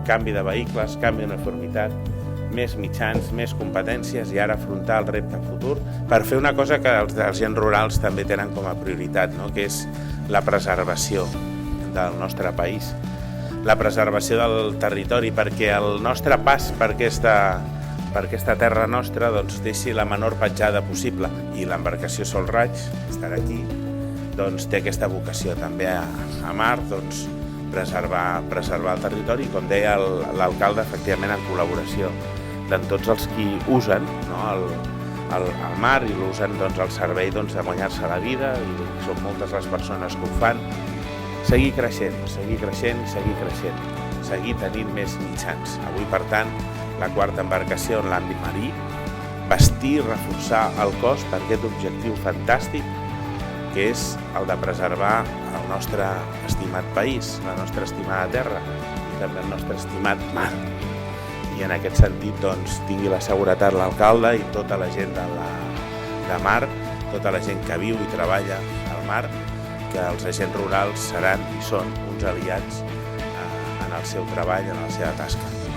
canvi de vehicles, canvi d'uniformitat, més mitjans, més competències i ara afrontar el repte futur per fer una cosa que els agents rurals també tenen com a prioritat, no? Que és la preservació del nostre país, la preservació del territori, perquè el nostre pas per aquesta terra nostra doncs, deixi la menor petjada possible. I l'embarcació Sol Raig, que estarà aquí, doncs, té aquesta vocació també a mar, doncs, preservar el territori, i com deia l'alcalde, efectivament en col·laboració de tots els qui usen, no, el mar i l'usen doncs, al servei doncs, de guanyar-se la vida, i són moltes les persones que ho fan. Seguir creixent, seguir tenint més mitjans. Avui, per tant, la quarta embarcació en l'àmbit marí, bastir i reforçar el cos per aquest objectiu fantàstic que és el de preservar el nostre estimat país, la nostra estimada terra i també el nostre estimat mar. I en aquest sentit, doncs, tingui la seguretat l'alcalde i tota la gent de mar, tota la gent que viu i treballa al mar, que els agents rurals seran i són uns aliats en el seu treball, en la seva tasca.